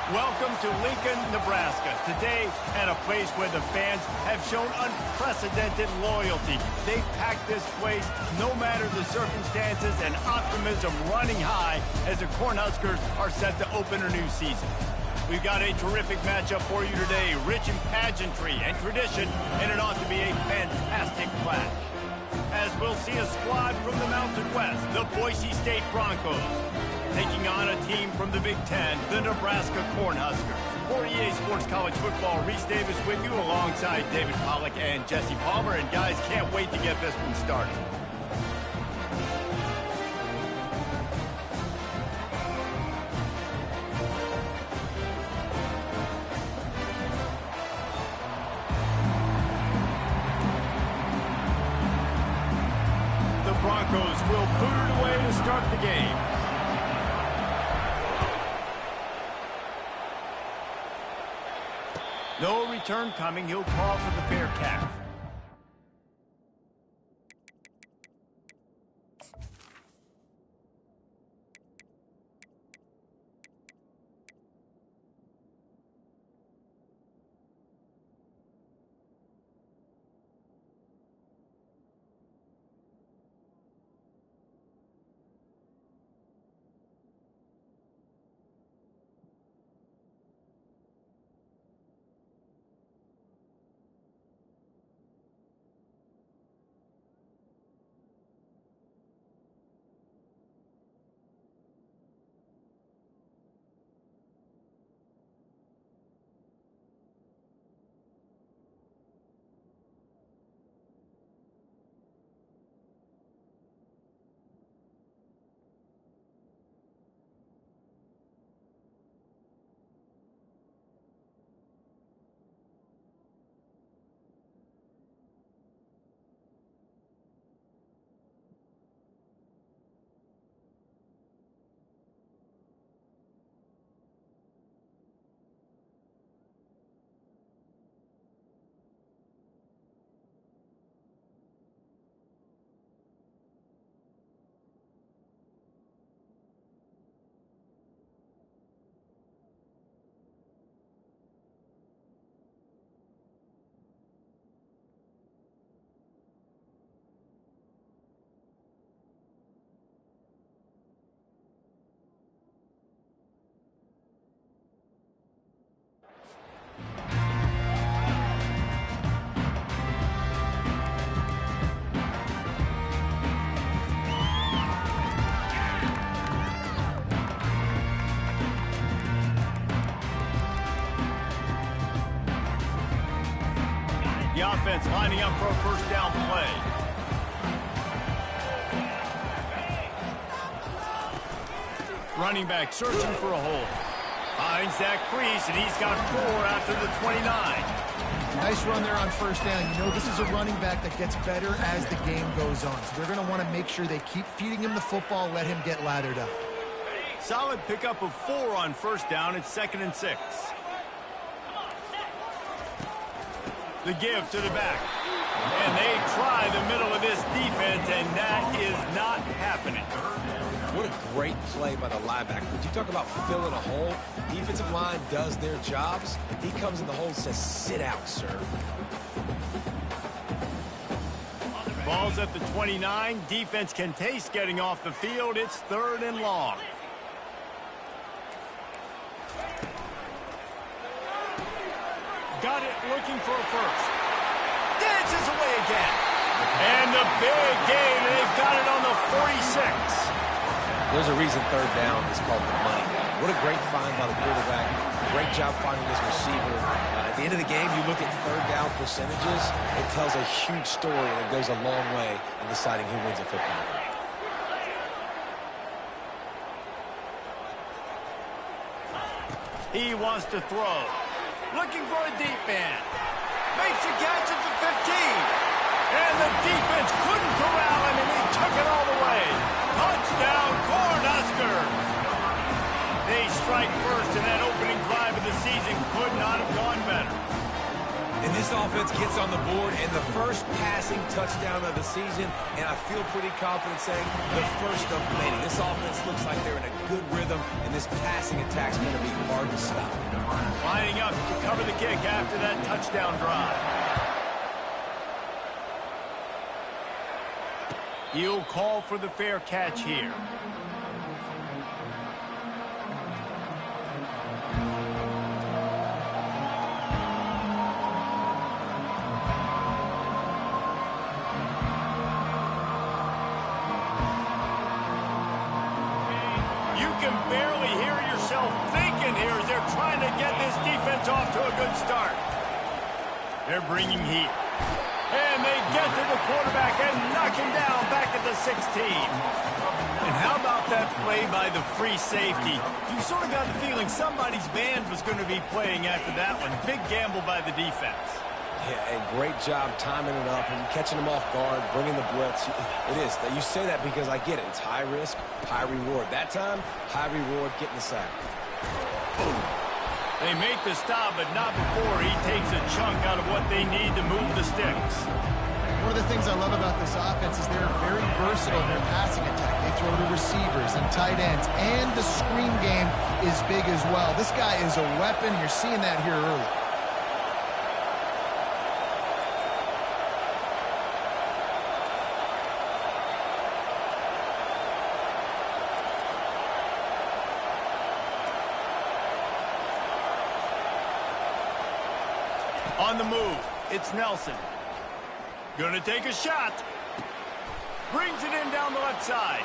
Welcome to Lincoln, Nebraska. Today, at a place where the fans have shown unprecedented loyalty. They packed this place no matter the circumstances, and optimism running high as the Cornhuskers are set to open a new season. We've got a terrific matchup for you today, rich in pageantry and tradition, and it ought to be a fantastic clash. As we'll see a squad from the Mountain West, the Boise State Broncos, taking on a team from the Big Ten, the Nebraska Cornhuskers. For EA Sports College Football, Reese Davis with you alongside David Pollack and Jesse Palmer. And guys, can't wait to get this one started. The Broncos will boot it away to start the game. No return coming. He'll call for the fair catch. The offense lining up for a first down play. Running back searching for a hole. Finds that crease, and he's got 4 after the 29. Nice run there on first down. You know, this is a running back that gets better as the game goes on. So they're going to want to make sure they keep feeding him the football, let him get lathered up. Solid pickup of 4 on first down. It's 2nd and 6. The give to the back. And they try the middle of this defense, and that is not happening. What a great play by the linebacker. When you talk about filling a hole, defensive line does their jobs. He comes in the hole and says, sit out, sir. Ball's at the 29. Defense can taste getting off the field. It's 3rd and long. Got it, looking for a first. Dances away again. And the big gain, and they've got it on the 46. There's a reason 3rd down is called the money down. What a great find by the quarterback. Great job finding his receiver. At the end of the game, you look at 3rd down percentages. It tells a huge story, and it goes a long way in deciding who wins a football game. He wants to throw. Looking for a deep man. Makes a catch at the 15. And the defense couldn't corral him, and he took it all the way. Touchdown, Cornhuskers. They strike first, and that opening drive of the season could not have gone better. And this offense gets on the board, and the first passing touchdown of the season, and I feel pretty confident saying the first of many. This offense looks like they're in a good rhythm, and this passing attack's going to be hard to stop. Lining up to cover the kick after that touchdown drive. He'll call for the fair catch here. You can barely hear yourself thinking here as they're trying to get this defense off to a good start. They're bringing heat. And they get to the quarterback and knock him down back at the 16. And how about that play by the free safety? You sort of got the feeling somebody's band was going to be playing after that one. Big gamble by the defense. Yeah, a great job timing it up and catching them off guard, bringing the blitz. It is. You say that because I get it. It's high risk, high reward. That time, high reward, getting the sack. They make the stop, but not before he takes a chunk out of what they need to move the sticks. One of the things I love about this offense is they're very versatile in their passing attack. They throw to receivers and tight ends, and the screen game is big as well. This guy is a weapon. You're seeing that here early. On the move, it's Nelson. Gonna take a shot. Brings it in down the left side.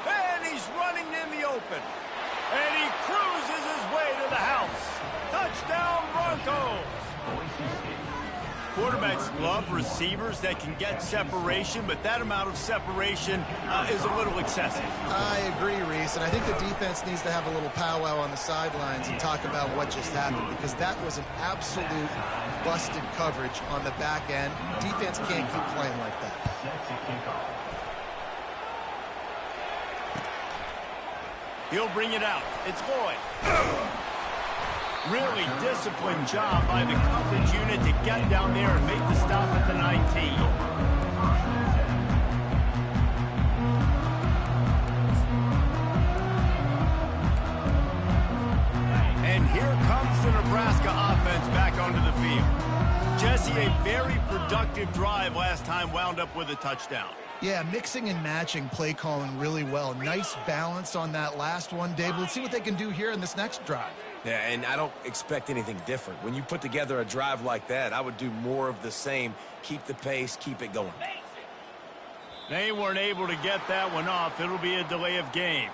And he's running in the open. And he cruises his way to the house. Touchdown, Broncos. Quarterbacks love receivers that can get separation, but that amount of separation is a little excessive. I agree, Reese, and I think the defense needs to have a little powwow on the sidelines and talk about what just happened, because that was an absolute busted coverage on the back end. Defense can't keep playing like that. He'll bring it out. It's Lloyd. Really disciplined job by the coverage unit to get down there and make the stop at the 19. And here comes the Nebraska offense back onto the field. Jesse, a very productive drive last time, wound up with a touchdown. Yeah, mixing and matching play calling really well. Nice balance on that last one, Dave. Let's see what they can do here in this next drive. Yeah, and I don't expect anything different. When you put together a drive like that, I would do more of the same. Keep the pace, keep it going. They weren't able to get that one off. It'll be a delay of game.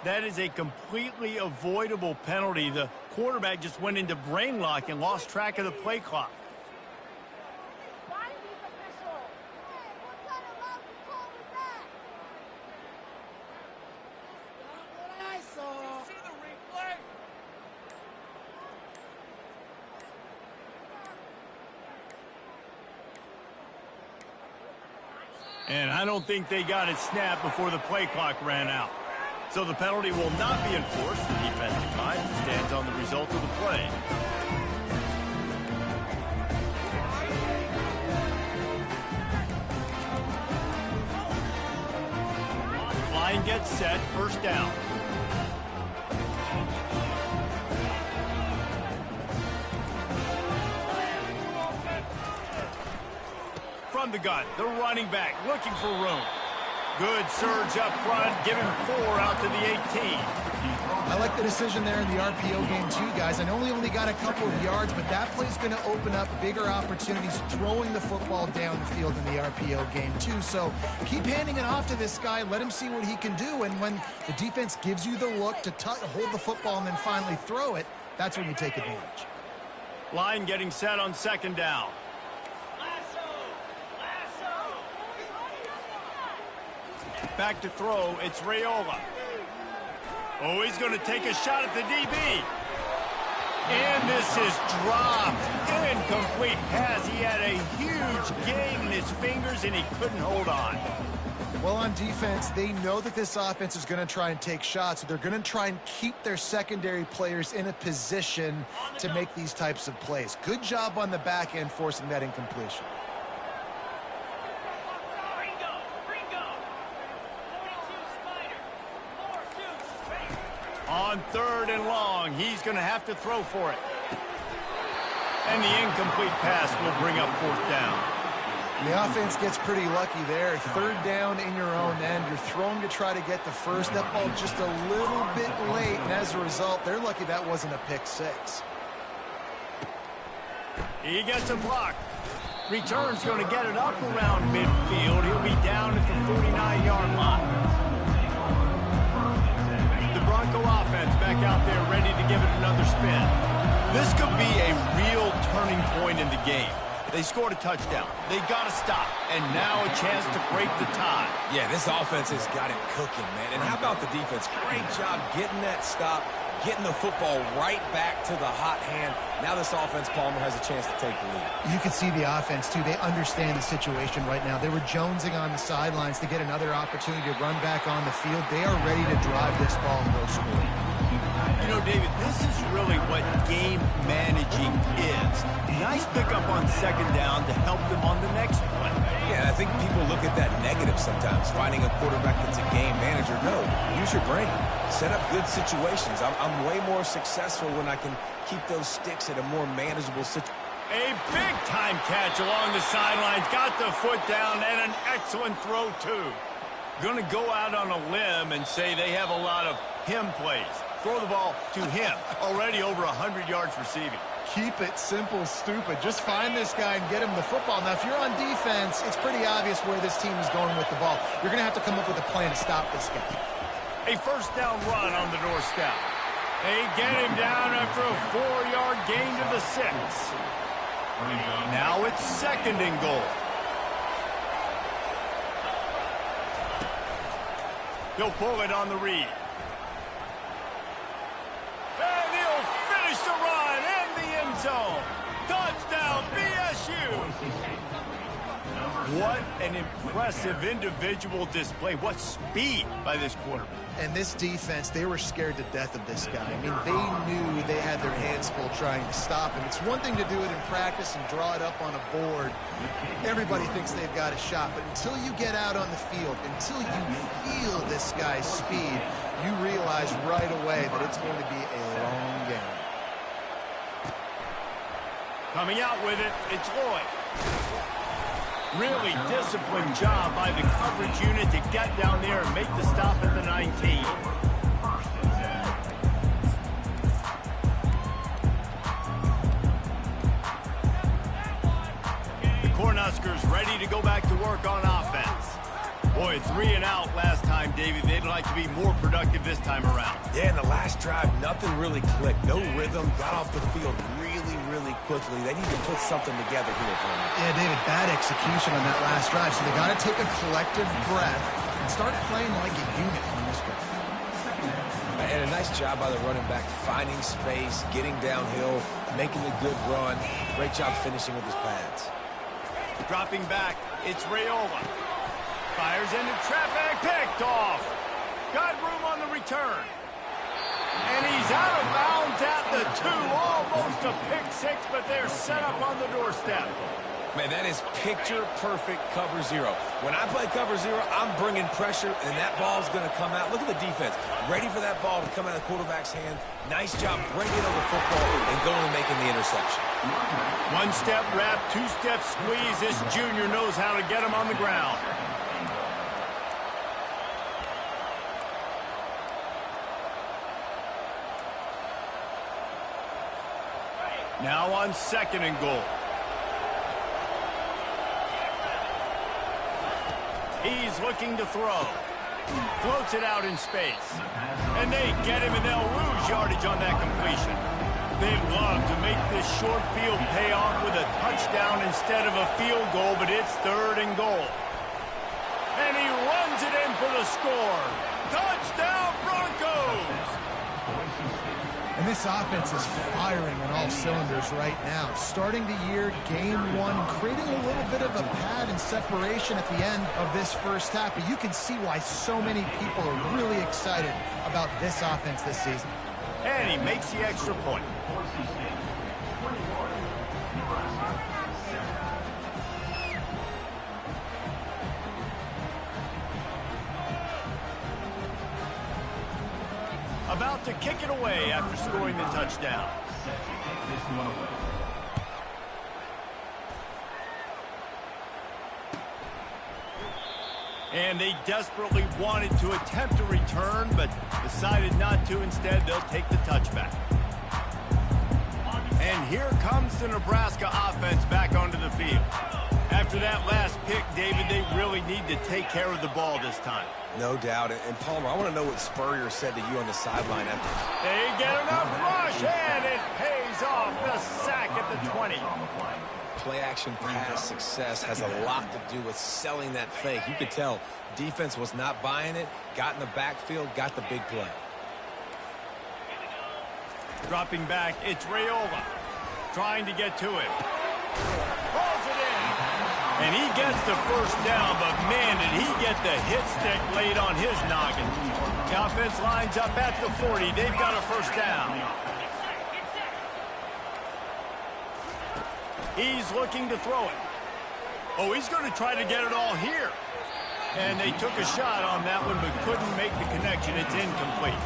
That is a completely avoidable penalty. The quarterback just went into brain lock and lost track of the play clock. And I don't think they got it snapped before the play clock ran out. So the penalty will not be enforced. The defensive time stands on the result of the play. Line gets set, first down. From the gun, the running back looking for room. Good surge up front, giving 4 out to the 18. I like the decision there in the RPO game too, guys. I know we only got a couple of yards, but that play's going to open up bigger opportunities throwing the football down the field in the RPO game too. So keep handing it off to this guy. Let him see what he can do. And when the defense gives you the look to hold the football and then finally throw it, that's when you take advantage. Line getting set on second down. Back to throw, it's Raiola. Oh, he's going to take a shot at the DB. And this is dropped. Incomplete pass. He had a huge gain in his fingers, and he couldn't hold on. Well, on defense, they know that this offense is going to try and take shots, so they're going to try and keep their secondary players in a position to make these types of plays. Good job on the back end forcing that incompletion. On 3rd and long, he's going to have to throw for it. And the incomplete pass will bring up 4th down. The offense gets pretty lucky there. 3rd down in your own end. You're throwing to try to get the first. That ball just a little bit late, and as a result, they're lucky that wasn't a pick 6. He gets a block. Return's going to get it up around midfield. He'll be down at the 49-yard line. Bronco offense back out there ready to give it another spin. This could be a real turning point in the game. They scored a touchdown. They got to stop. And now a chance to break the tie. Yeah, this offense has got it cooking, man. And how about the defense? Great job getting that stop, getting the football right back to the hot hand. Now this offense, Palmer, has a chance to take the lead. You can see the offense, too. They understand the situation right now. They were jonesing on the sidelines to get another opportunity to run back on the field. They are ready to drive this ball and go score. You know, David, this is really what game managing is. Nice pickup on 2nd down to help them on the next play. Yeah, I think people look at that negative sometimes, finding a quarterback that's a game manager. No, use your brain. Set up good situations. I'm way more successful when I can keep those sticks at a more manageable situation. A big-time catch along the sidelines. Got the foot down and an excellent throw, too. Going to go out on a limb and say they have a lot of him plays. Throw the ball to him. Already over 100 yards receiving. Keep it simple, stupid. Just find this guy and get him the football. Now, if you're on defense, it's pretty obvious where this team is going with the ball. You're going to have to come up with a plan to stop this guy. A 1st down run on the doorstep. They get him down after a 4-yard gain to the 6. Now it's 2nd and goal. He'll pull it on the read. And he'll finish the run in the end zone. Touchdown, BSU. What an impressive individual display. What speed by this quarterback. And this defense, they were scared to death of this guy. I mean, they knew they had their hands full trying to stop him. It's one thing to do it in practice and draw it up on a board. Everybody thinks they've got a shot, but until you get out on the field, until you feel this guy's speed, you realize right away that it's going to be a long game. Coming out with it, it's Lloyd. Really disciplined job by the coverage unit to get down there and make the stop at the 19. The Cornhuskers ready to go back to work on offense. Boy, 3 and out last time, Davey. They'd like to be more productive this time around. Yeah, in the last drive, nothing really clicked. No rhythm, got off the field really quickly. They need to put something together here for them. Yeah, David, bad execution on that last drive, so they got to take a collective breath and start playing like a unit on this drive. And a nice job by the running back, finding space, getting downhill, making a good run. Great job finishing with his pads. Dropping back, it's Rayola. Fires into traffic, picked off. Got room on the return. And he's out of bounds at the 2. Almost a pick 6, but they're set up on the doorstep. Man, that is picture-perfect cover 0. When I play cover 0, I'm bringing pressure, and that ball's going to come out. Look at the defense. Ready for that ball to come out of the quarterback's hand. Nice job bringing over the football and going and making the interception. 1-step wrap, 2-step squeeze. This junior knows how to get him on the ground. Now on 2nd and goal. He's looking to throw. Floats it out in space. And they get him, and they'll lose yardage on that completion. They'd love to make this short field pay off with a touchdown instead of a field goal, but it's 3rd and goal. And he runs it in for the score. Touchdown, Broncos! And And this offense is firing on all cylinders right now. Starting the year, game one, creating a little bit of a pad and separation at the end of this first half. But you can see why so many people are really excited about this offense this season. And he makes the extra point. About to kick it away after scoring the touchdown. And they desperately wanted to attempt a return, but decided not to. Instead, they'll take the touchback. And here comes the Nebraska offense back onto the field. After that last pick, David, they really need to take care of the ball this time. No doubt. And Palmer, I want to know what Spurrier said to you on the sideline after. They get enough rush, and it pays off. The sack at the 20. Play-action pass success has a lot to do with selling that fake. You could tell defense was not buying it, got in the backfield, got the big play. Dropping back, it's Raiola. Trying to get to it. Rolls it in. And he gets the first down, but man, did he get the hit stick laid on his noggin. The offense lines up at the 40. They've got a first down. He's looking to throw it. Oh, he's going to try to get it all here. And they took a shot on that one, but couldn't make the connection. It's incomplete.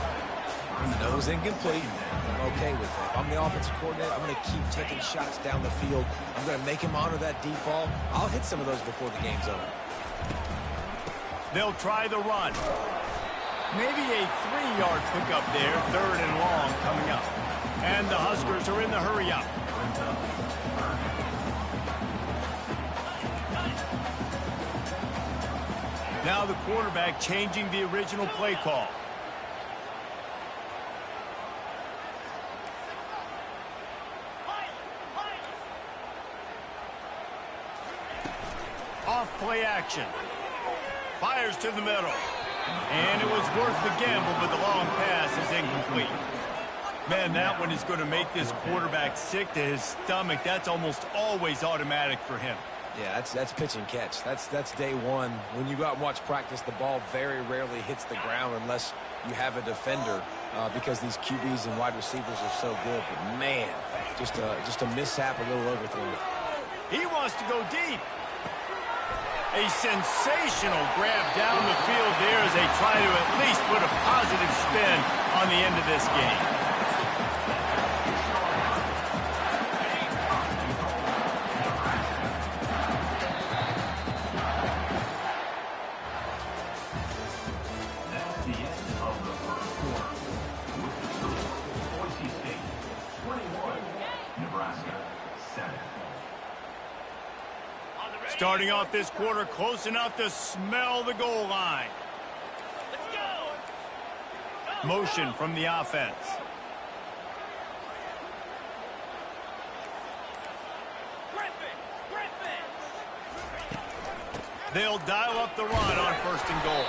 Nose incomplete. I'm okay with that. If I'm the offensive coordinator, I'm going to keep taking shots down the field. I'm going to make him honor that deep ball. I'll hit some of those before the game's over. They'll try the run. Maybe a 3-yard pickup there, 3rd and long coming up. And the Huskers are in the hurry up. Now the quarterback changing the original play call. Off play action. Fires to the middle. And it was worth the gamble, but the long pass is incomplete. Man, that one is going to make this quarterback sick to his stomach. That's almost always automatic for him. Yeah, that's pitch and catch. That's day one. When you go out and watch practice, the ball very rarely hits the ground unless you have a defender because these QBs and wide receivers are so good. But man, just a mishap, a little overthrow. He wants to go deep. A sensational grab down the field there as they try to at least put a positive spin on the end of this game. Starting off this quarter close enough to smell the goal line. Let's go. Motion from the offense. They'll dial up the run on 1st and goal.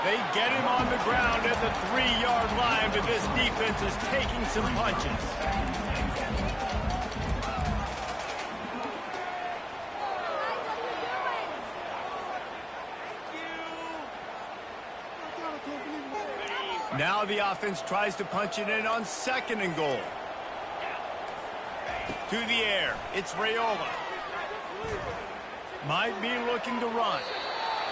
They get him on the ground at the 3-yard line, but this defense is taking some punches. Now the offense tries to punch it in on 2nd and goal. To the air, it's Raiola. Might be looking to run.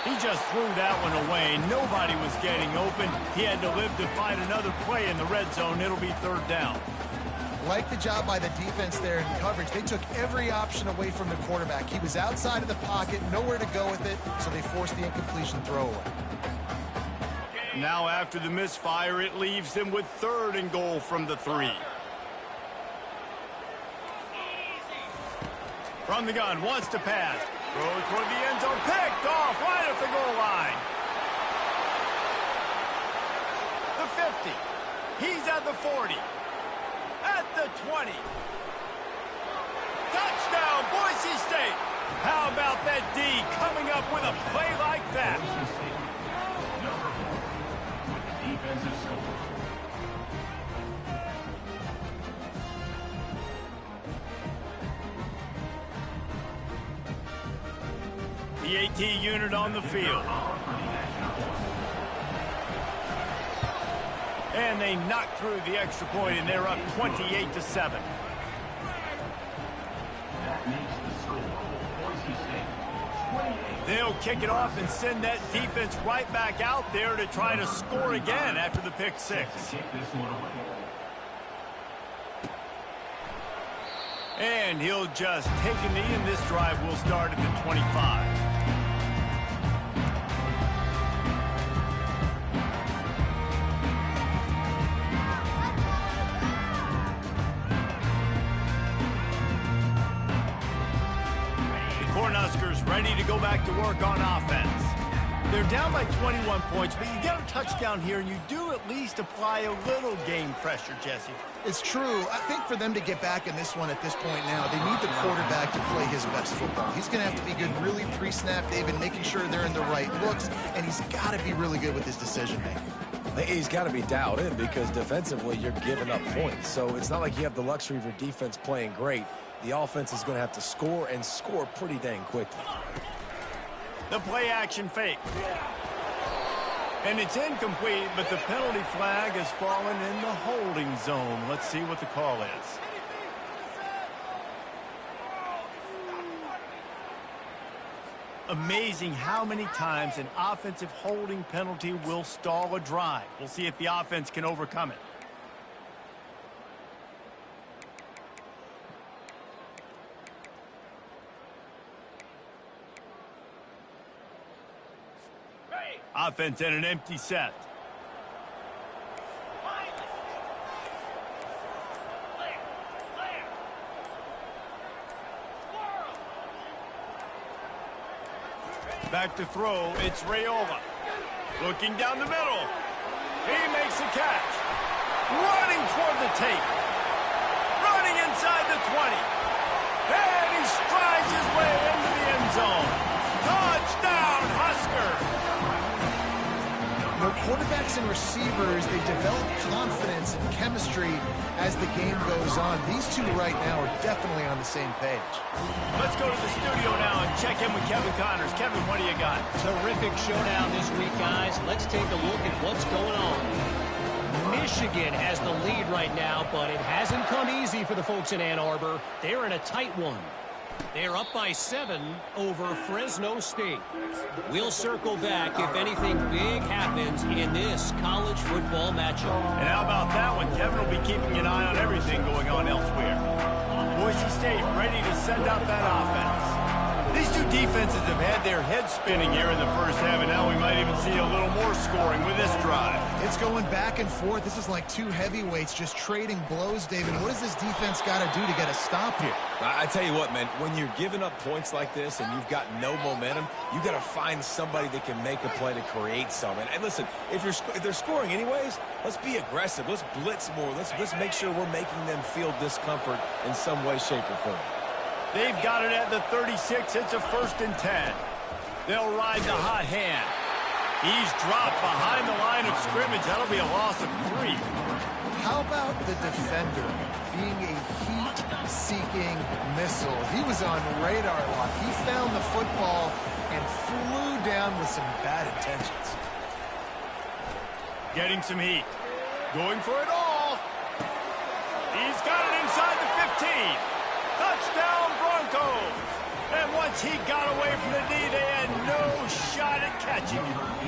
He just threw that one away. Nobody was getting open. He had to live to find another play in the red zone. It'll be 3rd down. Like the job by the defense there in coverage. They took every option away from the quarterback. He was outside of the pocket, nowhere to go with it, so they forced the incompletion throwaway. Now after the misfire, it leaves them with 3rd and goal from the 3. From the gun, wants to pass. Throw toward the end zone, picked off right at the goal line. The 50. He's at the 40. At the 20. Touchdown, Boise State. How about that D coming up with a play like that? PAT unit on the field. And they knocked through the extra point, and they're up 28-7. They'll kick it off and send that defense right back out there to try to score again after the pick six. And he'll just take a knee, and this drive will start at the 25. Cornhuskers ready to go back to work on offense. They're down by 21 points, but you get a touchdown here, and you do at least apply a little game pressure, Jesse. It's true. I think for them to get back in this one at this point now, they need the quarterback to play his best football. He's going to have to be good really pre-snap, David, making sure they're in the right looks, and he's got to be really good with his decision-making. He's got to be dialed in because defensively you're giving up points. So it's not like you have the luxury of your defense playing great. The offense is going to have to score and score pretty dang quickly. The play-action fake. And it's incomplete, but the penalty flag has fallen in the holding zone. Let's see what the call is. Amazing how many times an offensive holding penalty will stall a drive. We'll see if the offense can overcome it. Offense in an empty set. Back to throw, it's Raiola. Looking down the middle. He makes a catch. Running toward the tape. Running inside the 20. And he strides his way into the end zone. Touchdown, Husker! You know, quarterbacks and receivers, they develop confidence and chemistry as the game goes on. These two right now are definitely on the same page. Let's go to the studio now and check in with Kevin Connors. Kevin, what do you got? Terrific showdown this week, guys. Let's take a look at what's going on. Michigan has the lead right now, but it hasn't come easy for the folks in Ann Arbor. They're in a tight one. They're up by 7 over Fresno State. We'll circle back if anything big happens in this college football matchup. And how about that one? Kevin will be keeping an eye on everything going on elsewhere. Boise State ready to send out that offense. These two defenses have had their heads spinning here in the first half, and now we might even see a little more scoring with this drive. It's going back and forth. This is like two heavyweights just trading blows, David. What does this defense got to do to get a stop here? I tell you what, man, when you're giving up points like this and you've got no momentum, you got to find somebody that can make a play to create something. And listen, if they're scoring anyways, let's be aggressive. Let's blitz more. Let's make sure we're making them feel discomfort in some way, shape, or form. They've got it at the 36. It's a 1st and 10. They'll ride the hot hand. He's dropped behind the line of scrimmage. That'll be a loss of 3. How about the defender being a heat-seeking missile? He was on radar lock. He found the football and flew down with some bad intentions. Getting some heat. Going for it all. He's got it inside the 15. Touchdown, Broncos! And once he got away from the knee, they had no shot at catching him.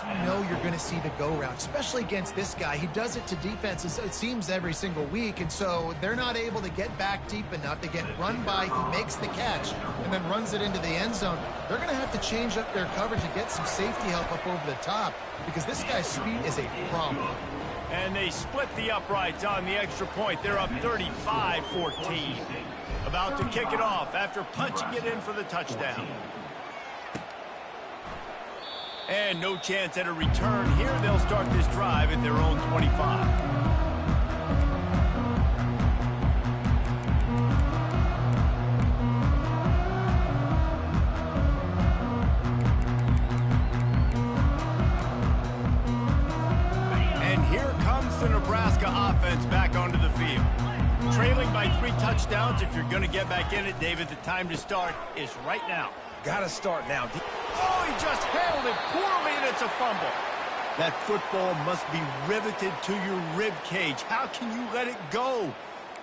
you know you're going to see the go route, especially against this guy. He does it to defenses, it seems, every single week, and so they're not able to get back deep enough. They get run by, he makes the catch, and then runs it into the end zone. They're going to have to change up their coverage and get some safety help up over the top because this guy's speed is a problem. And they split the uprights on the extra point. They're up 35-14. About to kick it off after punching it in for the touchdown. And no chance at a return here. They'll start this drive at their own 25. Nebraska offense back onto the field. Trailing by 3 touchdowns. If you're going to get back in it, David, the time to start is right now. Got to start now. Oh, he just handled it poorly, and it's a fumble. That football must be riveted to your rib cage. How can you let it go?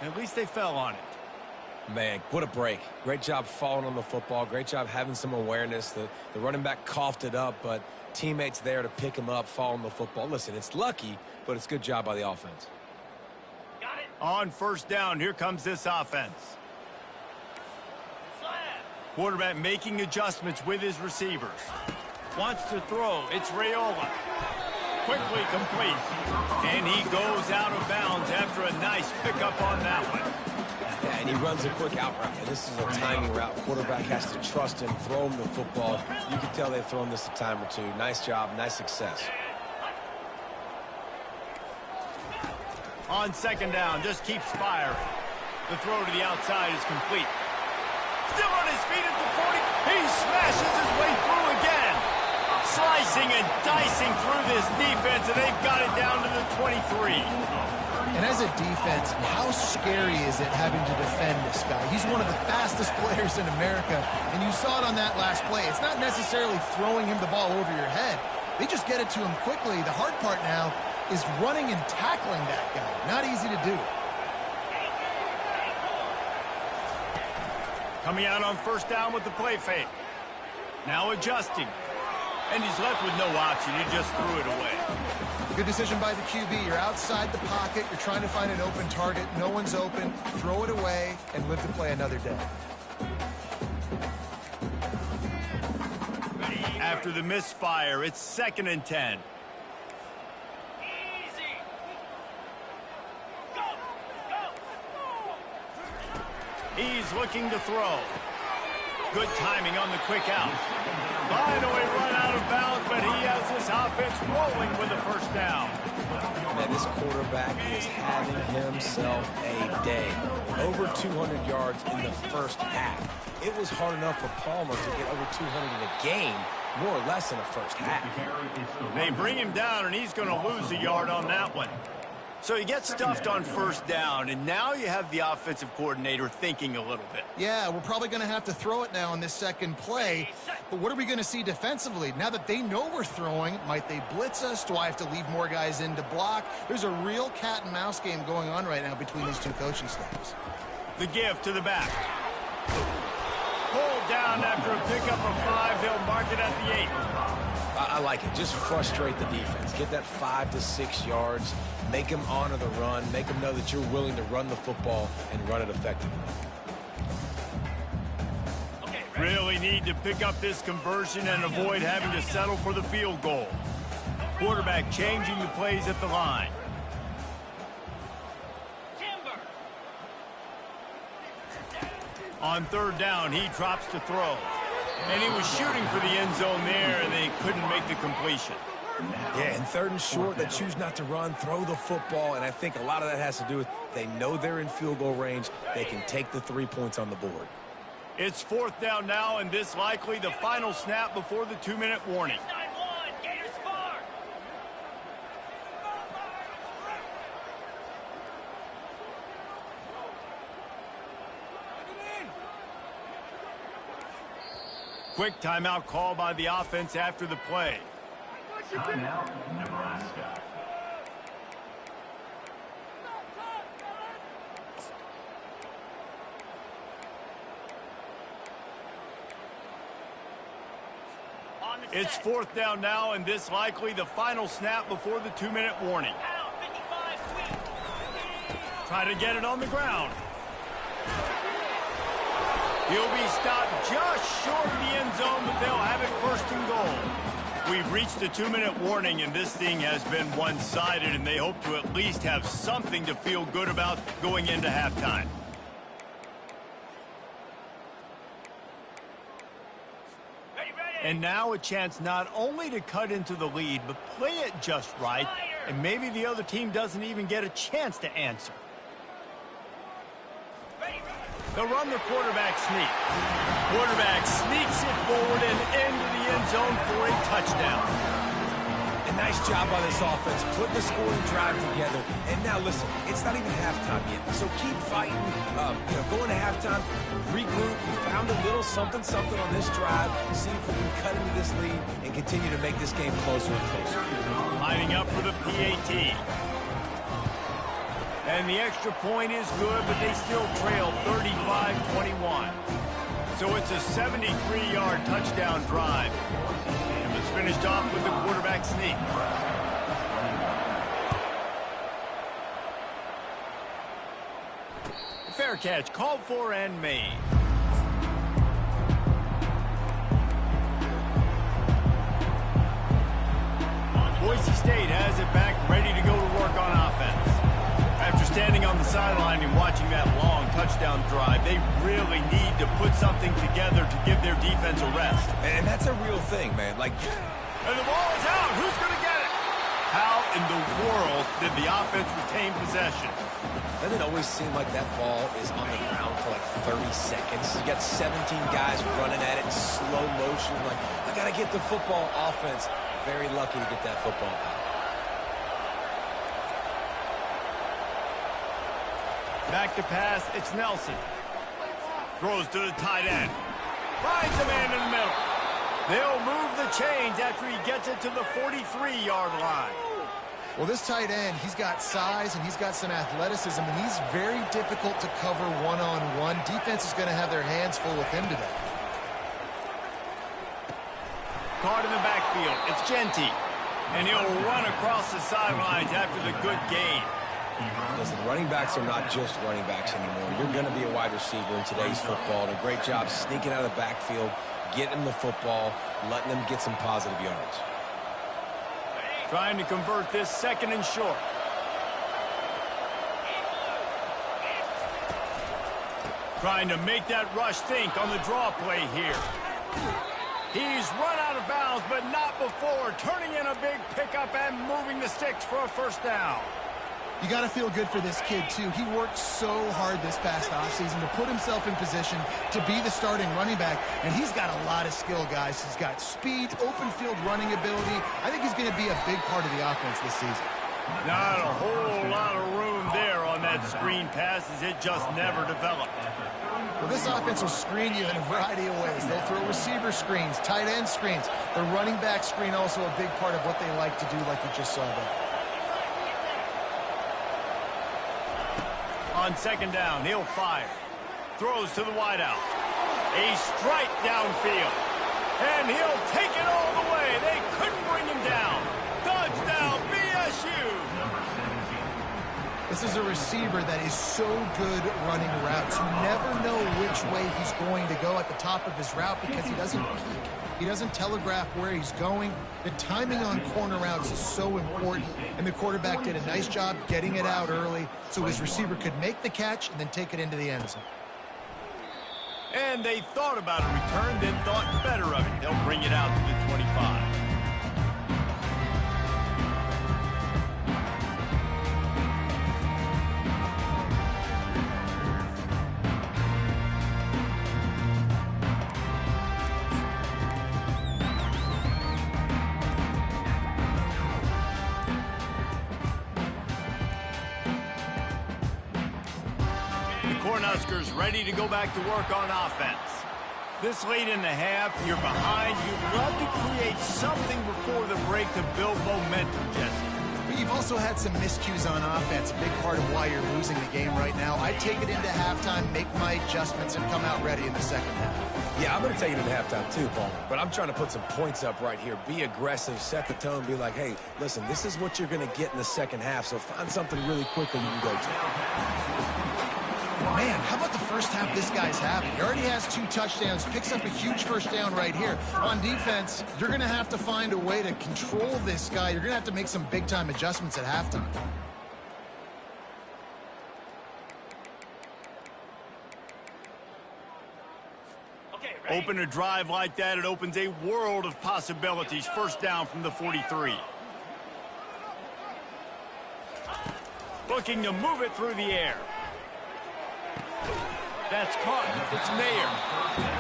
At least they fell on it. Man, what a break. Great job falling on the football. Great job having some awareness. The running back coughed it up, but teammates there to pick him up, fall on the football. Listen, it's lucky, but it's a good job by the offense. Got it. On first down, here comes this offense. Quarterback making adjustments with his receivers. Wants to throw. It's Raiola. Quickly complete. And he goes out of bounds after a nice pickup on that one. Yeah, and he runs a quick out route. And this is a timing route. Quarterback has to trust him, throw him the football. You can tell they've thrown this a time or two. Nice job, nice success. On second down, just keeps firing. The throw to the outside is complete. Still on his feet at the 40. He smashes his way through again. Slicing and dicing through this defense, and they've got it down to the 23. And as a defense, how scary is it having to defend this guy? He's one of the fastest players in America, and you saw it on that last play. It's not necessarily throwing him the ball over your head. They just get it to him quickly. The hard part now is running and tackling that guy. Not easy to do. Coming out on first down with the play fake. Now adjusting. And he's left with no option. He just threw it away. Good decision by the QB. You're outside the pocket. You're trying to find an open target. No one's open. Throw it away and live to play another day. After the misfire, it's 2nd and 10. He's looking to throw. Good timing on the quick out. Finally run out of bounds, but he has this offense rolling with a first down. Man, this quarterback is having himself a day. Over 200 yards in the first half. It was hard enough for Palmer to get over 200 in a game, more or less in the first half. They bring him down, and he's going to lose a yard on that one. So he gets stuffed on first down, and now you have the offensive coordinator thinking a little bit. Yeah, we're probably going to have to throw it now in this second play. But what are we going to see defensively? Now that they know we're throwing, might they blitz us? Do I have to leave more guys in to block? There's a real cat and mouse game going on right now between these two coaching staffs. The give to the back. Pulled down after a pickup of 5. They'll mark it at the 8. I like it. Just frustrate the defense. Get that 5 to 6 yards. Make them honor the run. Make them know that you're willing to run the football and run it effectively. Really need to pick up this conversion and avoid having to settle for the field goal. Quarterback changing the plays at the line. On third down, he drops to throw. And he was shooting for the end zone there, and they couldn't make the completion. Yeah, and 3rd and short, they choose not to run, throw the football, and I think a lot of that has to do with they know they're in field goal range. They can take the 3 points on the board. It's 4th down now, and this likely the final snap before the 2-minute warning. Quick timeout call by the offense after the play. Timeout, Nebraska. It's 4th down now, and this likely the final snap before the 2-minute warning. Try to get it on the ground. He'll be stopped just short of the end zone, but they'll have it 1st and goal. We've reached the 2-minute warning, and this thing has been one-sided, and they hope to at least have something to feel good about going into halftime. And now a chance not only to cut into the lead, but play it just right, and maybe the other team doesn't even get a chance to answer. They'll run the quarterback sneak. Quarterback sneaks it forward and into the end zone for a touchdown. A nice job by this offense, putting the scoring drive together. And now listen, it's not even halftime yet, so keep fighting. Going to halftime, regroup. We found a little something on this drive. See if we can cut into this lead and continue to make this game closer and closer. Lining up for the PAT. And the extra point is good, but they still trail 35-21. So it's a 73-yard touchdown drive. And it's finished off with the quarterback sneak. Fair catch called for and made. Boise State has it back, ready to go to work on offense. After standing on the sideline and watching that long touchdown drive, they really need to put something together to give their defense a rest. And that's a real thing, man. And the ball is out. Who's going to get it? How in the world did the offense retain possession? Doesn't it always seem like that ball is on the ground for like 30 seconds? You got 17 guys running at it in slow motion. I got to get the football. Offense. Very lucky to get that football out. Back to pass, it's Nelson. Throws to the tight end. Finds a man in the middle. They'll move the chains after he gets it to the 43-yard line. Well, this tight end, he's got size and he's got some athleticism, and he's very difficult to cover one-on-one. Defense is going to have their hands full with him today. Caught in the backfield, it's Genty. And he'll run across the sidelines after the good gain. Listen, running backs are not just running backs anymore. You're going to be a wide receiver in today's football. And a great job sneaking out of the backfield, getting the football, letting them get some positive yards. Trying to convert this 2nd and short. Trying to make that rush think on the draw play here. He's run out of bounds, but not before. Turning in a big pickup and moving the sticks for a 1st down. You got to feel good for this kid, too. He worked so hard this past offseason to put himself in position to be the starting running back, and he's got a lot of skill, guys. He's got speed, open field running ability. I think he's going to be a big part of the offense this season. Not a whole lot of room there on that screen pass, as it just never developed. Well, this offense will screen you in a variety of ways. They'll throw receiver screens, tight end screens. The running back screen also a big part of what they like to do, like you just saw there. On 2nd down, he'll fire. Throws to the wideout. A strike downfield. And he'll take it all the way. They couldn't bring him down. Touchdown, BSU. This is a receiver that is so good running routes. You never know which way he's going to go at the top of his route because he doesn't peek. He doesn't telegraph where he's going. The timing on corner routes is so important, and the quarterback did a nice job getting it out early so his receiver could make the catch and then take it into the end zone. And they thought about a return, then thought better of it. They'll bring it out to the 25. Cornhuskers ready to go back to work on offense. This late in the half, you're behind. You'd love to create something before the break to build momentum, Jesse. But you've also had some miscues on offense, a big part of why you're losing the game right now. I take it into halftime, make my adjustments, and come out ready in the 2nd half. Yeah, I'm going to take it at halftime too, Paul. But I'm trying to put some points up right here. Be aggressive, set the tone, be like, hey, listen, this is what you're going to get in the second half, so find something really quickly you can go to. Man, how about the first half this guy's having? He already has 2 touchdowns, picks up a huge first down right here. On defense, you're going to have to find a way to control this guy. You're going to have to make some big-time adjustments at halftime. Open a drive like that, it opens a world of possibilities. First down from the 43. Looking to move it through the air. That's caught. It's Mayer.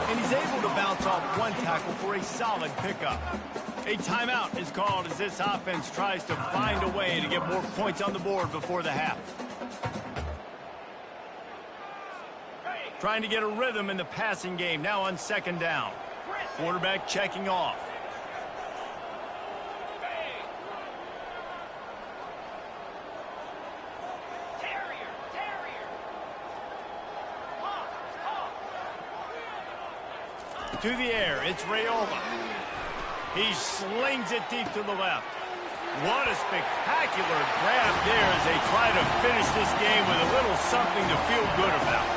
And he's able to bounce off one tackle for a solid pickup. A timeout is called as this offense tries to find a way to get more points on the board before the half. Trying to get a rhythm in the passing game, now on second down. Quarterback checking off. To the air, it's Rayola. He slings it deep to the left. What a spectacular grab there as they try to finish this game with a little something to feel good about.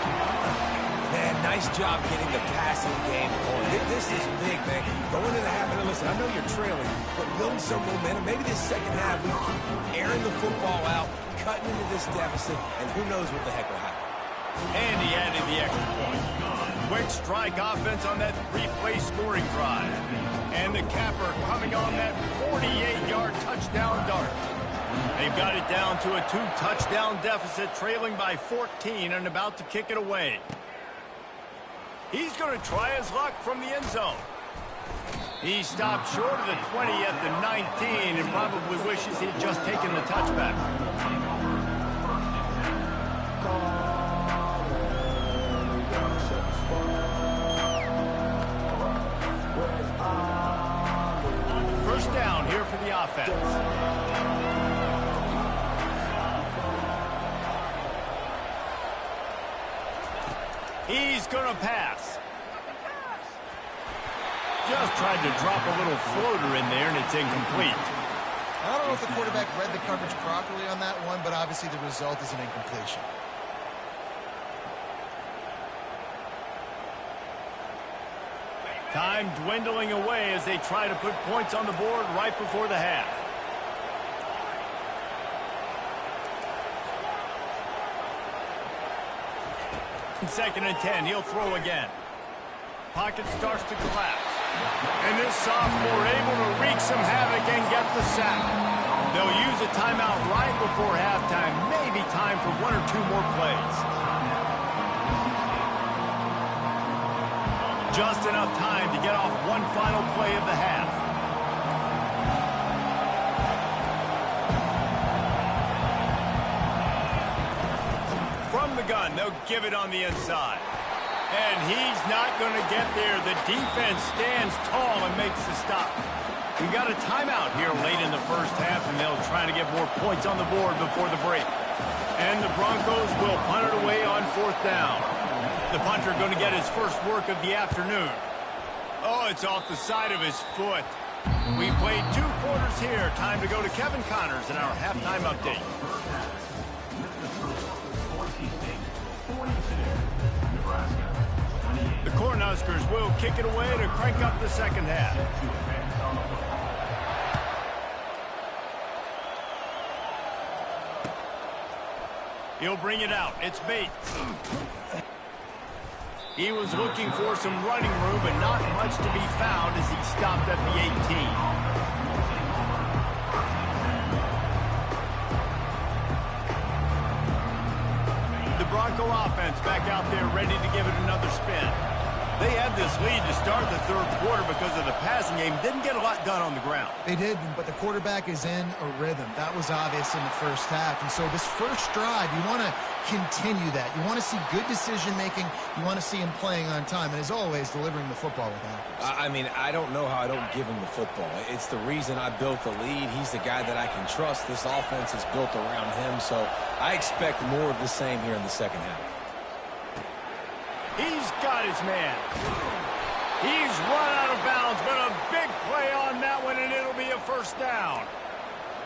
Man, nice job getting the passing game going. This is big, man. Going into the half, and listen, I know you're trailing, but building some momentum. Maybe this second half, we keep airing the football out, cutting into this deficit, and who knows what the heck will happen. And he added the extra point. Quick strike offense on that 3-play scoring drive. And the capper coming on that 48-yard touchdown dart. They've got it down to a 2-touchdown deficit, trailing by 14 and about to kick it away. He's going to try his luck from the end zone. He stopped short of the 20 at the 19 and probably wishes he'd just taken the touchback. First down here for the offense. He's going to pass. Just tried to drop a little floater in there, and it's incomplete. I don't know if the quarterback read the coverage properly on that one, but obviously the result is an incompletion. Time dwindling away as they try to put points on the board right before the half. Second and 10, he'll throw again. Pocket starts to collapse. And this sophomore able to wreak some havoc and get the sack. They'll use a timeout right before halftime. Maybe time for 1 or 2 more plays. Just enough time to get off one final play of the half. From the gun, they'll give it on the inside. And he's not going to get there. The defense stands tall and makes the stop. We got a timeout here late in the first half, and they'll try to get more points on the board before the break. And the Broncos will punt it away on 4th down. The punter going to get his first work of the afternoon. Oh, it's off the side of his foot. We played 2 quarters here. Time to go to Kevin Connors in our halftime update. The Cornhuskers will kick it away to crank up the second half. He'll bring it out. It's Bates. He was looking for some running room, but not much to be found as he stopped at the 18. The Bronco offense back out there ready to give it another spin. They had this lead to start the 3rd quarter because of the passing game. Didn't get a lot done on the ground. They did, but the quarterback is in a rhythm. That was obvious in the first half. And so this first drive, you want to continue that. You want to see good decision-making. You want to see him playing on time. And as always, delivering the football with accuracy. I mean, I don't know how I don't give him the football. It's the reason I built the lead. He's the guy that I can trust. This offense is built around him. So I expect more of the same here in the second half. He's got his man. He's run out of bounds, but a big play on that one, and it'll be a first down.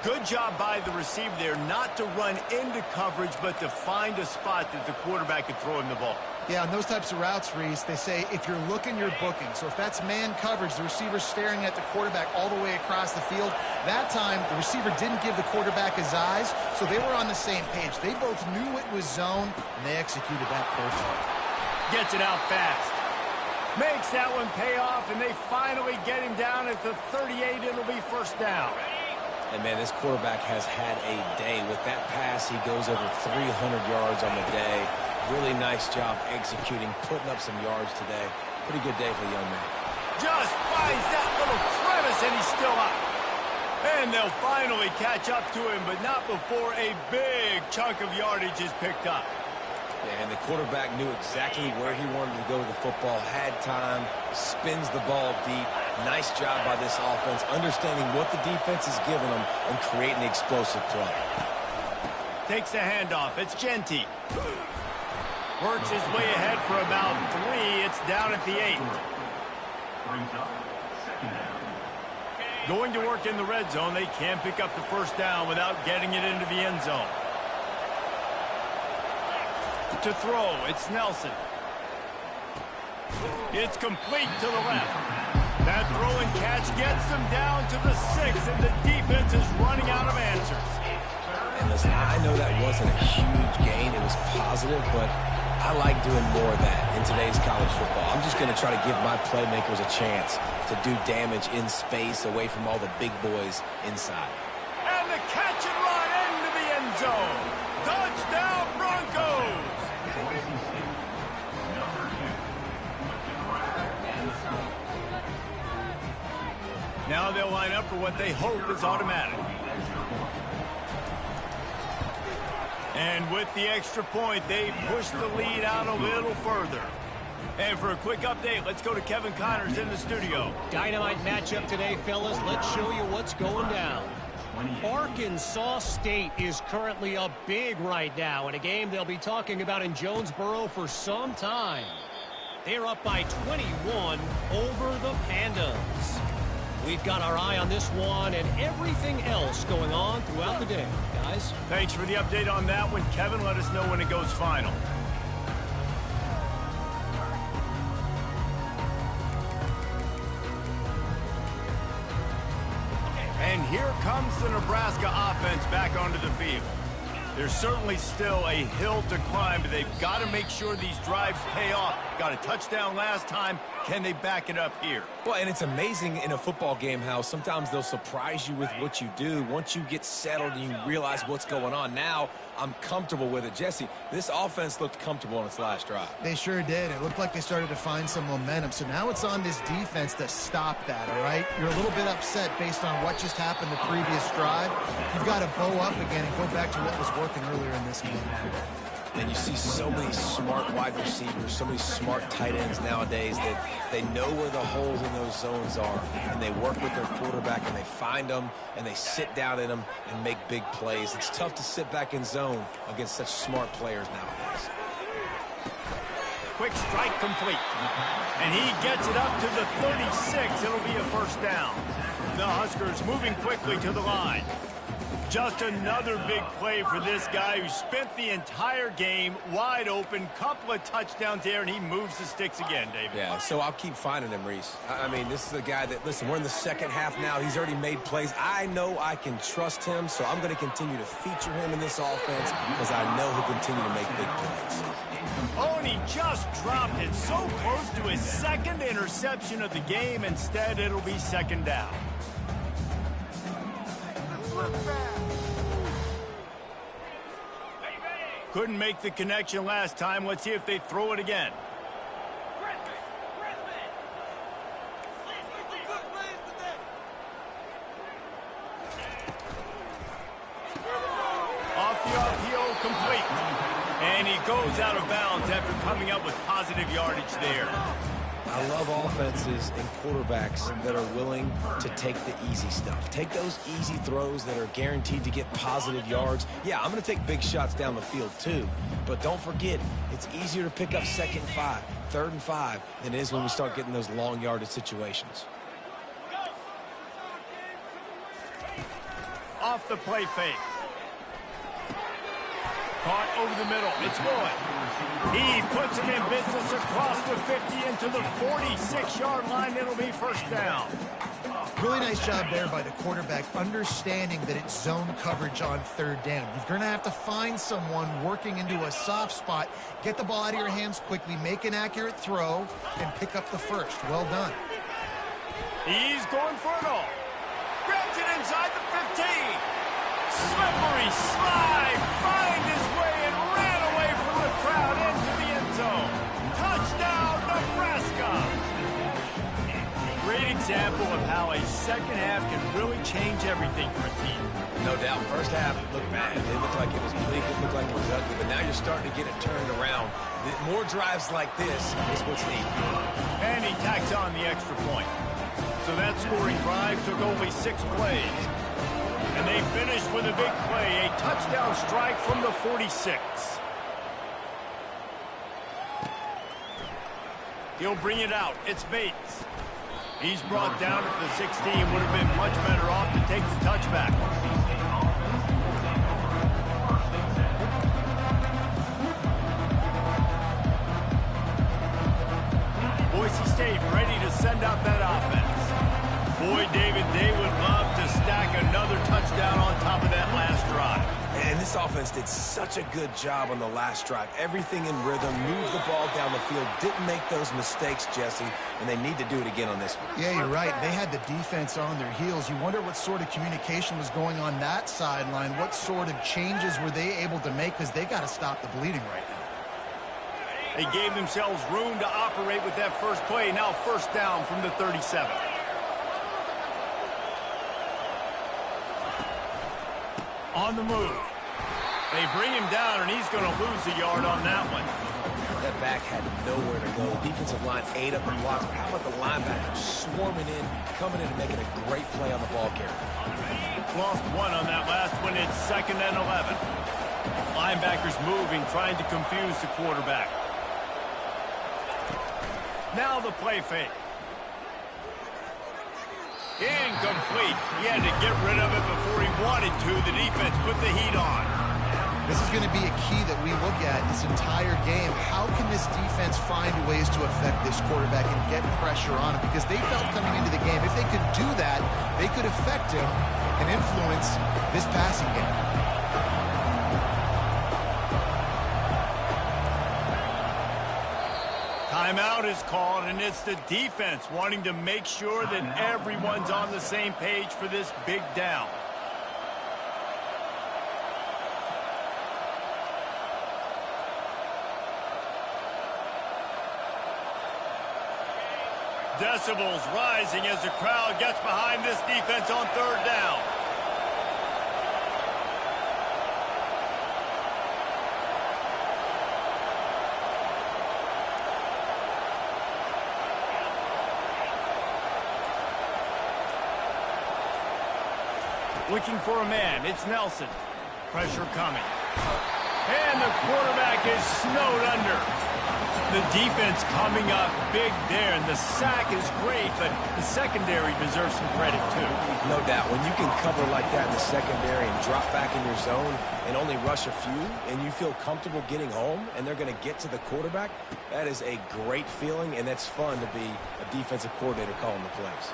Good job by the receiver there not to run into coverage, but to find a spot that the quarterback could throw him the ball. Yeah, on those types of routes, Reese, they say if you're looking, you're booking. So if that's man coverage, the receiver's staring at the quarterback all the way across the field. That time, the receiver didn't give the quarterback his eyes, so they were on the same page. They both knew it was zone, and they executed that perfectly. Gets it out fast. Makes that one pay off, and they finally get him down at the 38. It'll be first down. And, man, this quarterback has had a day. With that pass, he goes over 300 yards on the day. Really nice job executing, putting up some yards today. Pretty good day for the young man. Just finds that little crevice, and he's still up. And they'll finally catch up to him, but not before a big chunk of yardage is picked up. Yeah, and the quarterback knew exactly where he wanted to go with the football, had time, spins the ball deep. Nice job by this offense, understanding what the defense is giving them and creating the explosive play. Takes the handoff. It's Ncaa. Works his way ahead for about 3. It's down at the 8. Brings up second down. Going to work in the red zone. They can't pick up the first down without getting it into the end zone. To throw, it's Nelson. It's complete to the left. That throw and catch gets them down to the 6, and the defense is running out of answers. And listen, I know that wasn't a huge gain. It was positive, but I like doing more of that in today's college football. I'm just going to try to give my playmakers a chance to do damage in space away from all the big boys inside. And the catch and run into the end zone. Touchdown, Broncos! Now they'll line up for what they hope is automatic. And with the extra point, they push the lead out a little further. And for a quick update, let's go to Kevin Connors in the studio. Dynamite matchup today, fellas. Let's show you what's going down. Arkansas State is currently up big right now in a game they'll be talking about in Jonesboro for some time. They're up by 21 over the Pandas. We've got our eye on this one and everything else going on throughout the day, guys. Thanks for the update on that one, Kevin. Let us know when it goes final. And here comes the Nebraska offense back onto the field. There's certainly still a hill to climb, but they've got to make sure these drives pay off. Got a touchdown last time. Can they back it up here? Well, and it's amazing in a football game how sometimes they'll surprise you with what you do. Once you get settled and you realize what's going on, now I'm comfortable with it. Jesse, this offense looked comfortable on its last drive. They sure did. It looked like they started to find some momentum. So now it's on this defense to stop that, all right? You're a little bit upset based on what just happened the previous drive. You've got to bow up again and go back to what was working earlier in this game. And you see so many smart wide receivers, so many smart tight ends nowadays that they know where the holes in those zones are, and they work with their quarterback, and they find them, and they sit down in them and make big plays. It's tough to sit back in zone against such smart players nowadays. Quick strike complete. And he gets it up to the 36. It'll be a first down. The Huskers moving quickly to the line. Just another big play for this guy who spent the entire game wide open. Couple of touchdowns there, and he moves the sticks again, David. Yeah, so I'll keep finding him, Reese. I mean, this is a guy that, listen, we're in the second half now. He's already made plays. I know I can trust him, so I'm going to continue to feature him in this offense because I know he'll continue to make big plays. Oh, and he just dropped it so close to his second interception of the game. Instead, it'll be second down. Couldn't make the connection last time. Let's see if they throw it again. Off the RPO, complete. And he goes out of bounds after coming up with positive yardage there. I love offenses and quarterbacks that are willing to take the easy stuff. Take those easy throws that are guaranteed to get positive yards. Yeah, I'm going to take big shots down the field too. But don't forget, it's easier to pick up 2nd and 5, 3rd and 5 than it is when we start getting those long yardage situations. Off the play fake. Caught over the middle. It's going. He puts it in business across the 50 into the 46-yard line. It'll be first down. Really nice job there by the quarterback, understanding that it's zone coverage on 3rd down. You're going to have to find someone working into a soft spot, get the ball out of your hands quickly, make an accurate throw, and pick up the first. Well done. He's going for it all. Grabs it inside the 15. Slippery slide. Find his way and ran away from the crowd into the end zone. Touchdown, Nebraska. Great example of how a second half can really change everything for a team. No doubt. First half, it looked bad. It looked like it was bleak. It looked like it was ugly. But now you're starting to get it turned around. More drives like this is what's needed. And he tacks on the extra point. So that scoring drive took only 6 plays. And they finished with a big play, a touchdown strike from the 46. He'll bring it out. It's Bates. He's brought down at the 16. Would have been much better off to take the touchback. Boise State ready to send out that offense. Boy, David, they would love to stack another touchdown on top of that last drive. And this offense did such a good job on the last drive. Everything in rhythm, moved the ball down the field, didn't make those mistakes, Jesse, and they need to do it again on this one. Yeah, you're right. They had the defense on their heels. You wonder what sort of communication was going on that sideline. What sort of changes were they able to make, because they got to stop the bleeding right now. They gave themselves room to operate with that first play. Now first down from the 37. On the move. They bring him down, and he's going to lose a yard on that one. That back had nowhere to go. The defensive line ate up the blocks. But how about the linebackers swarming in, coming in and making a great play on the ball carrier? Lost 1 on that last one. It's 2nd and 11. Linebackers moving, trying to confuse the quarterback. Now the play fake. Incomplete. He had to get rid of it before he wanted to. The defense put the heat on. This is going to be a key that we look at this entire game. How can this defense find ways to affect this quarterback and get pressure on him? Because they felt coming into the game, if they could do that, they could affect him and influence this passing game. Timeout is called, and it's the defense wanting to make sure that everyone's on the same page for this big down. Decibels rising as the crowd gets behind this defense on 3rd down. Looking for a man. It's Nelson. Pressure coming. And the quarterback is snowed under. The defense coming up big there, and the sack is great, but the secondary deserves some credit too. No doubt. When you can cover like that in the secondary and drop back in your zone and only rush a few, and you feel comfortable getting home, and they're going to get to the quarterback, that is a great feeling, and that's fun to be a defensive coordinator calling the plays.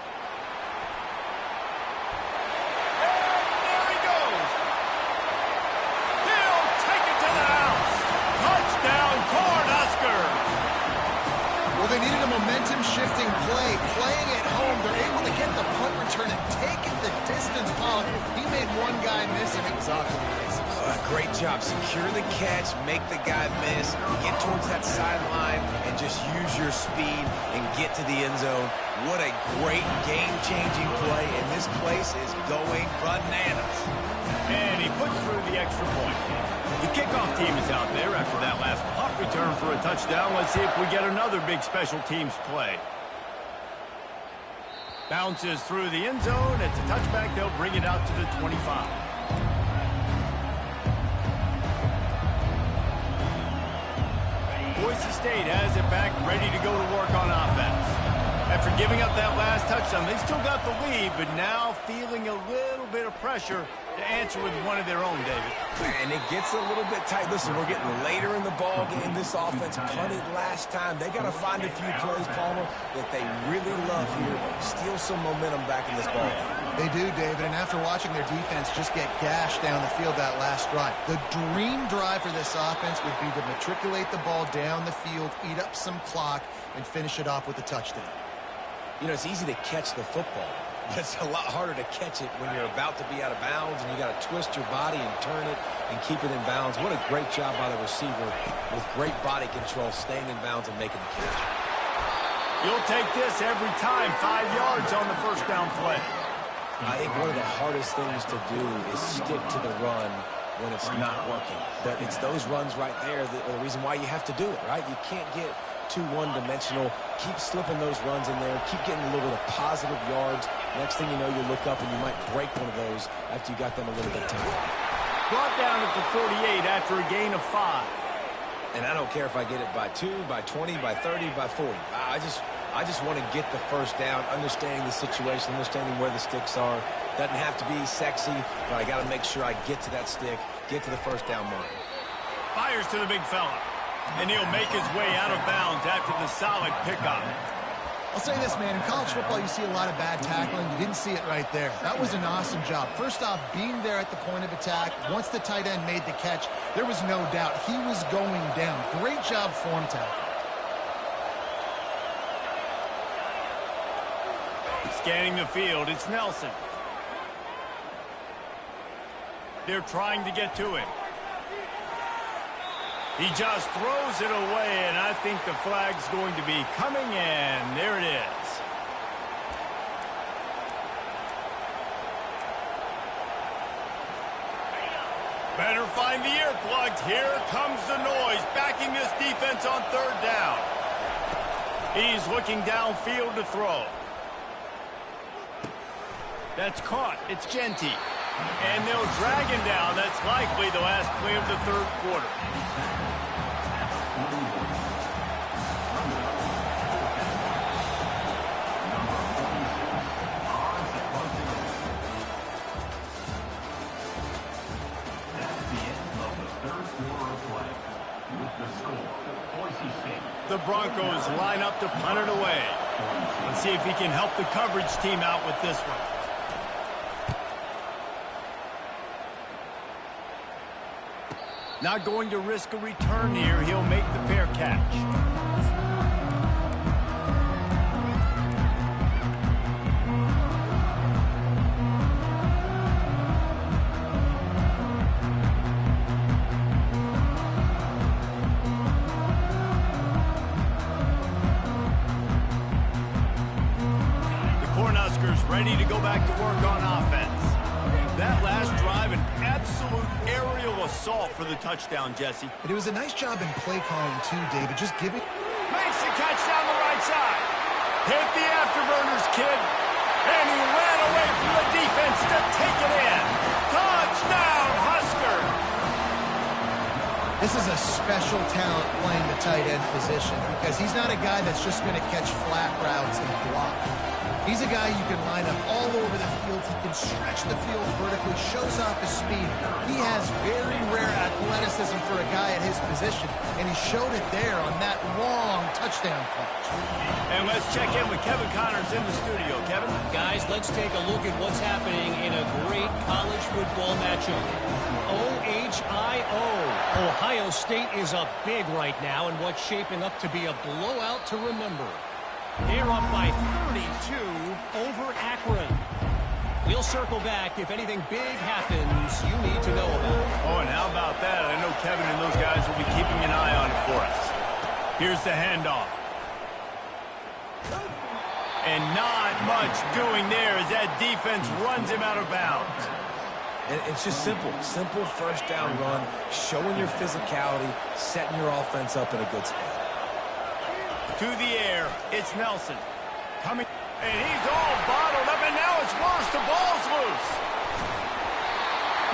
They needed a momentum-shifting play. Playing at home, they're able to get the punt return and take it the distance. Pollock, he made one guy miss, and it was off to the races. Great job. Secure the catch, make the guy miss, get towards that sideline, and just use your speed and get to the end zone. What a great game-changing play, and this place is going bananas. And he puts through the extra point. The kickoff team is out there after that last punt return for a touchdown. Let's see if we get another big special teams play. Bounces through the end zone. It's a touchback. They'll bring it out to the 25. Boise State has it back, ready to go to work on offense. After giving up that last touchdown, they still got the lead, but now feeling a little bit of pressure to answer with one of their own, David. And it gets a little bit tight. Listen, we're getting later in the ball game. This offense punted last time. They got to find a few plays, Palmer, that they really love here. Steal some momentum back in this ball game. They do, David, and after watching their defense just get gashed down the field that last drive, the dream drive for this offense would be to matriculate the ball down the field, eat up some clock, and finish it off with a touchdown. You know, it's easy to catch the football, but it's a lot harder to catch it when you're about to be out of bounds and you got to twist your body and turn it and keep it in bounds. What a great job by the receiver with great body control, staying in bounds and making the catch. You'll take this every time. 5 yards on the first down play. I think one of the hardest things to do is stick to the run when it's not working. But it's those runs right there that are the reason why you have to do it, right? You can't get too one-dimensional. Keep slipping those runs in there. Keep getting a little bit of positive yards. Next thing you know, you look up and you might break one of those after you got them a little bit tight. Brought down at the 48 after a gain of 5. And I don't care if I get it by 2, by 20, by 30, by 40. I just want to get the first down, understanding the situation, understanding where the sticks are. Doesn't have to be sexy, but I got to make sure I get to that stick, get to the first down mark. Fires to the big fella. And he'll make his way out of bounds after the solid pickup. I'll say this, man. In college football, you see a lot of bad tackling. You didn't see it right there. That was an awesome job. First off, being there at the point of attack. Once the tight end made the catch, there was no doubt he was going down. Great job form tackle. Scanning the field, it's Nelson. They're trying to get to him. He just throws it away, and I think the flag's going to be coming, and there it is. Better find the earplugs. Here comes the noise, backing this defense on third down. He's looking downfield to throw. That's caught. It's Genty. And they'll drag him down. That's likely the last play of the third quarter. The Broncos line up to punt it away. Let's see if he can help the coverage team out with this one. Not going to risk a return here. He'll make the fair catch. Ready to go back to work on offense. That last drive, an absolute aerial assault for the touchdown, Jesse. But it was a nice job in play calling, too, David. Just giving... Makes the catch down the right side. Hit the afterburners, kid. And he ran away from the defense to take it in. Touchdown, Husker. This is a special talent playing the tight end position because he's not a guy that's just going to catch flat routes and block. He's a guy you can line up all over the field. He can stretch the field vertically, shows off his speed. He has very rare athleticism for a guy at his position, and he showed it there on that long touchdown catch. And let's check in with Kevin Connors in the studio. Kevin? Guys, let's take a look at what's happening in a great college football matchup. OHIO. Ohio State is up big right now in what's shaping up to be a blowout to remember. They're up by 32 over Akron. We'll circle back if anything big happens you need to know about. Oh, and how about that? I know Kevin and those guys will be keeping an eye on it for us. Here's the handoff. And not much doing there as that defense runs him out of bounds. And it's just simple first down run, showing your physicality, setting your offense up in a good spot. To the air, it's Nelson. Coming, and he's all bottled up, and now it's worse. The ball's loose.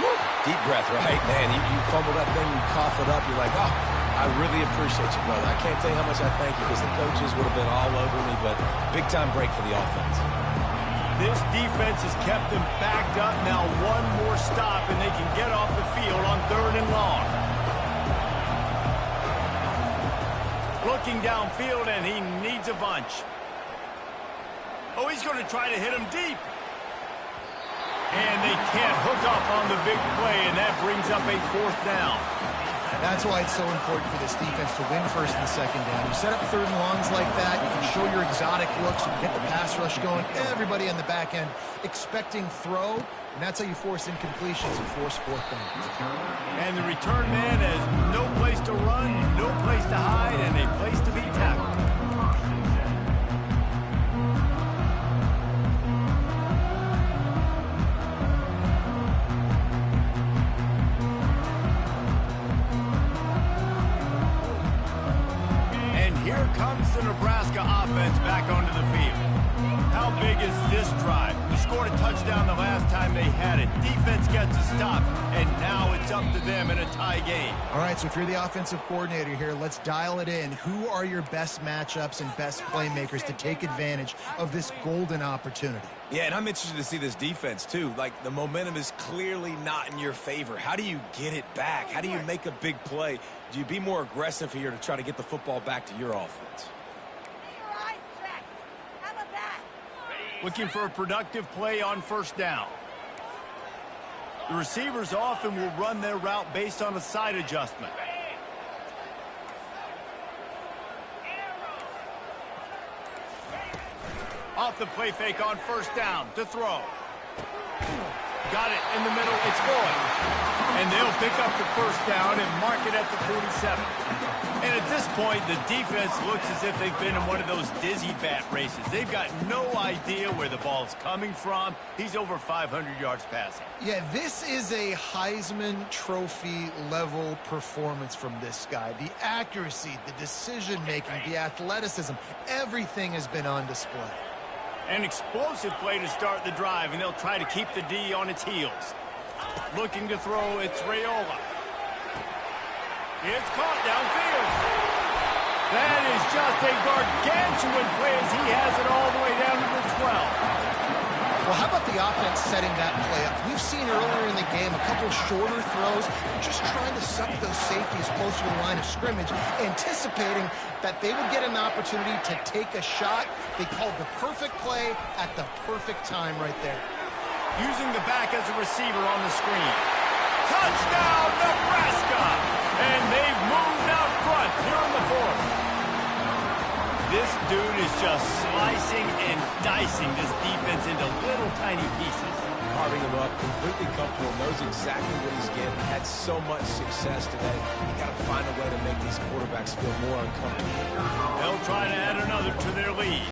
Woo. Deep breath, right? Man, you fumble that thing, you cough it up, you're like, oh, I really appreciate you, brother. I can't tell you how much I thank you because the coaches would have been all over me, but big-time break for the offense. This defense has kept them backed up. Now one more stop, and they can get off the field on 3rd and long. Looking downfield, and he needs a bunch. Oh, he's going to try to hit him deep. And they can't hook up on the big play, and that brings up a 4th down. That's why it's so important for this defense to win 1st and 2nd down. You set up 3rd and longs like that, you can show your exotic looks, you can get the pass rush going, everybody on the back end expecting throw, and that's how you force incompletions and force 4th down. And the return man has no place to run, no place to hide, and a place to be tackled. Here comes the Nebraska offense back onto the field. How big is this drive? We scored a touchdown the last time they had it. Defense gets a stop, and now it's up to them in a tie game. All right, so if you're the offensive coordinator here, let's dial it in. Who are your best matchups and best playmakers to take advantage of this golden opportunity? Yeah, and I'm interested to see this defense, too. Like, the momentum is clearly not in your favor. How do you get it back? How do you make a big play? Do you be more aggressive here to try to get the football back to your offense? Looking for a productive play on 1st down. The receivers often will run their route based on a side adjustment. Off the play fake on 1st down to throw. Got it in the middle. It's going. And they'll pick up the 1st down and mark it at the 47. And at this point, the defense looks as if they've been in one of those dizzy bat races. They've got no idea where the ball's coming from. He's over 500 yards passing. Yeah, this is a Heisman Trophy level performance from this guy. The accuracy, the decision-making, the athleticism, everything has been on display. An explosive play to start the drive, and they'll try to keep the D on its heels. Looking to throw, it's Raiola. It's caught downfield. That is just a gargantuan play as he has it all the way down to the 12. Well, how about the offense setting that play up? We've seen earlier in the game a couple shorter throws, just trying to suck those safeties closer to the line of scrimmage, anticipating that they would get an opportunity to take a shot. They called the perfect play at the perfect time right there. Using the back as a receiver on the screen. Touchdown, Nebraska! And they've moved out front here in the 4th. This dude is just slicing and dicing this defense into little tiny pieces. Carving him up, completely comfortable, knows exactly what he's getting, had so much success today. You got to find a way to make these quarterbacks feel more uncomfortable. They'll try to add another to their lead.